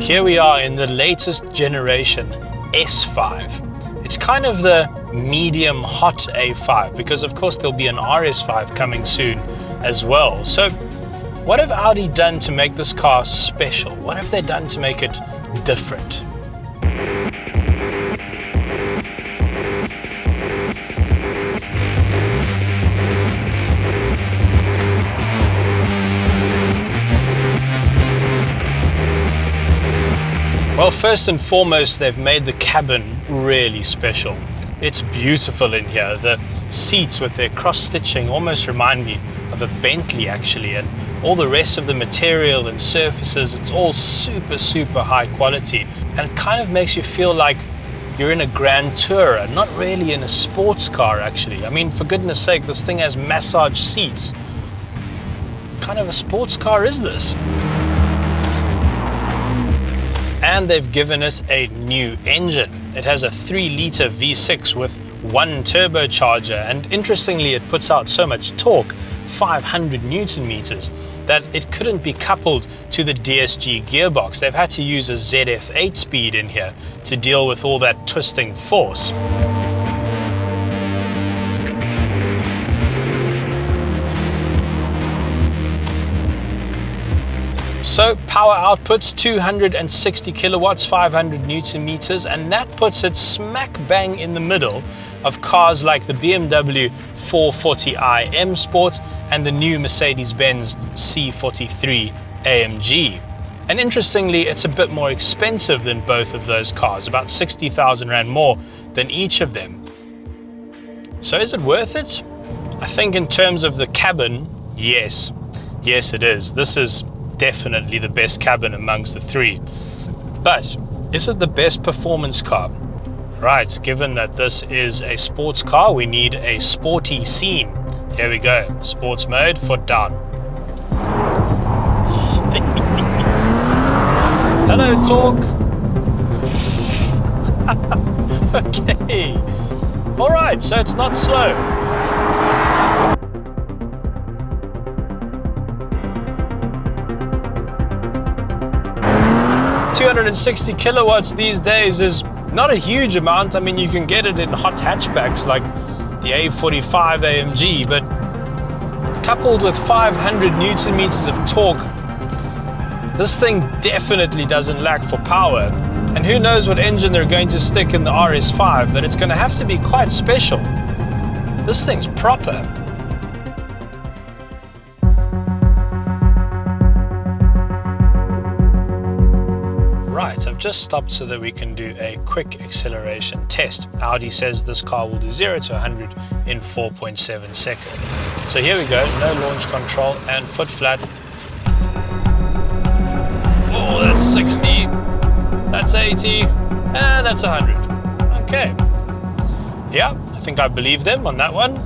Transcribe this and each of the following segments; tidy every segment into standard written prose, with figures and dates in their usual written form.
here we are in the latest generation S5. It's kind of the medium hot A5 because of course there'll be an RS5 coming soon as well. So what have Audi done to make this car special? What have they done to make it different? Well, first and foremost, they've made the cabin really special. It's beautiful in here. The seats with their cross-stitching almost remind me of a Bentley actually, and all the rest of the material and surfaces, it's all super high quality, and it kind of makes you feel like you're in a Grand Tourer, not really in a sports car actually. I mean, for goodness sake, this thing has massage seats. What kind of a sports car is this? And they've given it a new engine. It has a 3-litre V6 with 1 turbocharger, and interestingly it puts out so much torque, 500 Newton meters, that it couldn't be coupled to the DSG gearbox. They've had to use a ZF8 speed in here to deal with all that twisting force. So power outputs 260 kilowatts, 500 Newton meters, and that puts it smack bang in the middle of cars like the BMW 440i M Sport and the new Mercedes-Benz C43 AMG. And interestingly, it's a bit more expensive than both of those cars, about 60,000 Rand more than each of them. So is it worth it? I think in terms of the cabin, yes. Yes, it is. This is definitely the best cabin amongst the three. But is it the best performance car? Right, given that this is a sports car, we need a sporty scene. Here we go, sports mode, foot down. Hello, torque. Okay. All right, so it's not slow. $260 kilowatts these days is not a huge amount. I mean, you can get it in hot hatchbacks like the A45 AMG, but coupled with 500 Newton meters of torque, this thing definitely doesn't lack for power. And who knows what engine they're going to stick in the RS5, but it's going to have to be quite special. This thing's proper. Right, I've just stopped so that we can do a quick acceleration test. Audi says this car will do 0 to 100 in 4.7 seconds. So here we go, no launch control and foot flat. Oh, that's 60, that's 80, and that's 100. Okay. Yeah, I think I believe them on that one.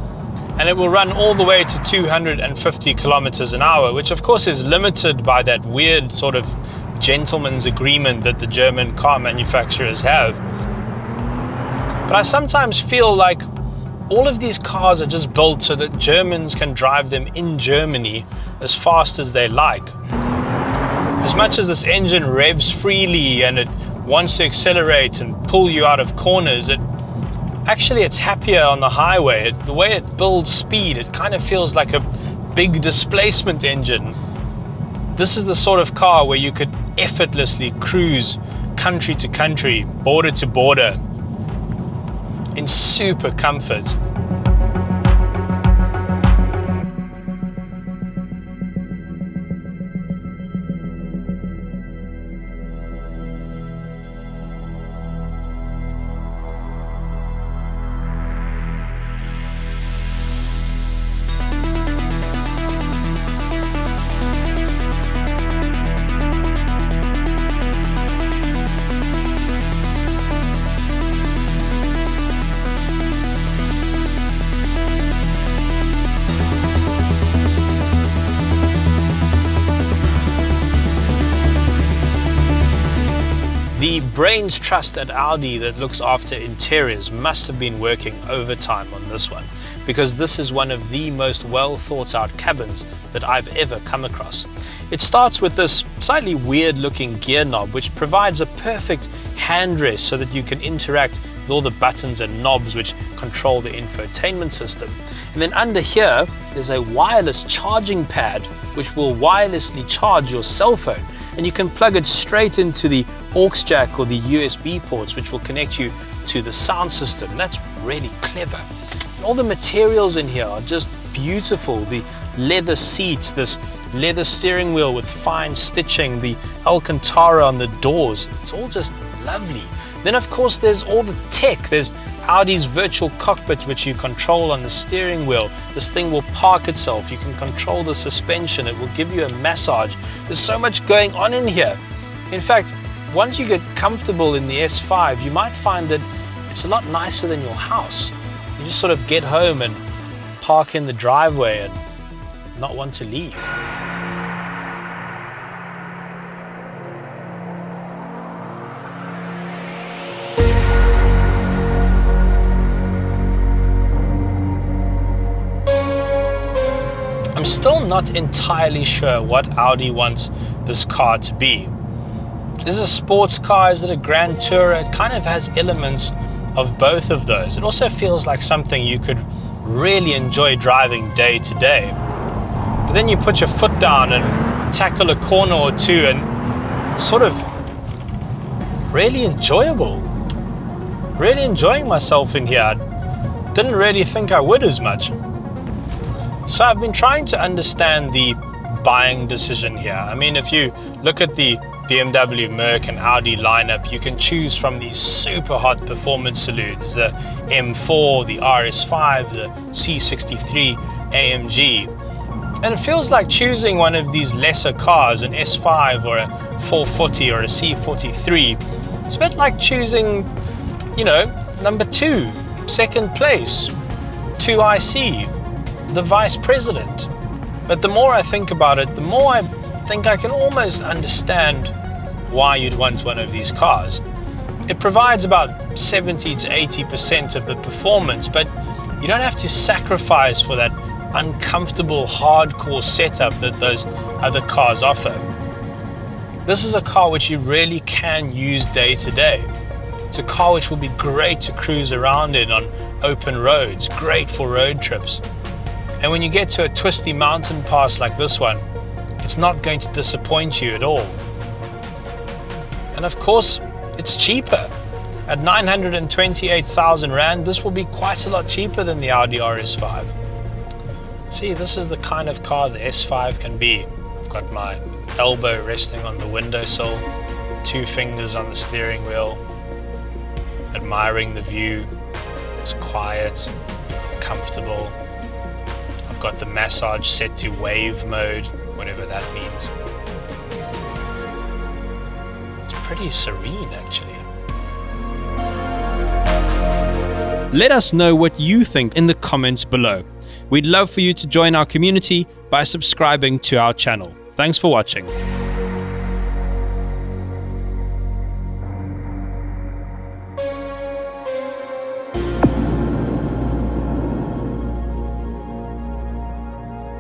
And it will run all the way to 250 kilometers an hour, which of course is limited by that weird sort of gentleman's agreement that the German car manufacturers have. But I sometimes feel like all of these cars are just built so that Germans can drive them in Germany as fast as they like. As much as this engine revs freely and it wants to accelerate and pull you out of corners, it's happier on the highway. The way it builds speed, it kind of feels like a big displacement engine. This is the sort of car where you could effortlessly cruise country to country, border to border, in super comfort. The brains trust at Audi that looks after interiors must have been working overtime on this one, because this is one of the most well thought out cabins that I've ever come across. It starts with this slightly weird looking gear knob, which provides a perfect handrest so that you can interact with all the buttons and knobs which control the infotainment system. And then under here, there's a wireless charging pad which will wirelessly charge your cell phone. And you can plug it straight into the aux jack or the USB ports, which will connect you to the sound system. That's really clever. And all the materials in here are just beautiful. The leather seats, this leather steering wheel with fine stitching, the Alcantara on the doors, it's all just lovely. Then of course there's all the tech. There's Audi's virtual cockpit, which you control on the steering wheel. This thing will park itself. You can control the suspension. It will give you a massage. There's so much going on in here. In fact, once you get comfortable in the S5, you might find that it's a lot nicer than your house. You just sort of get home and park in the driveway and not want to leave. I'm still not entirely sure what Audi wants this car to be. Is it a sports car? Is it a Grand Tourer? It kind of has elements of both of those. It also feels like something you could really enjoy driving day to day. But then you put your foot down and tackle a corner or two and sort of really enjoyable. Really enjoying myself in here. I didn't really think I would as much. So I've been trying to understand the buying decision here. I mean, if you look at the BMW, Merc and Audi lineup, you can choose from these super hot performance saloons, the M4, the RS5, the C63 AMG. And it feels like choosing one of these lesser cars, an S5 or a 440 or a C43. It's a bit like choosing, you know, number 2, second place, 2IC, the vice president. But the more I think about it, the more I think I can almost understand why you'd want one of these cars. It provides about 70 to 80% of the performance, but you don't have to sacrifice for that uncomfortable hardcore setup that those other cars offer. This is a car which you really can use day to day. It's a car which will be great to cruise around in on open roads, great for road trips. And when you get to a twisty mountain pass like this one, it's not going to disappoint you at all. And of course, it's cheaper. At 928,000 Rand, this will be quite a lot cheaper than the Audi RS5. See, this is the kind of car the S5 can be. I've got my elbow resting on the windowsill, 2 fingers on the steering wheel, admiring the view. It's quiet, comfortable. I've got the massage set to wave mode, whatever that means. It's pretty serene, actually. Let us know what you think in the comments below. We'd love for you to join our community by subscribing to our channel. Thanks for watching.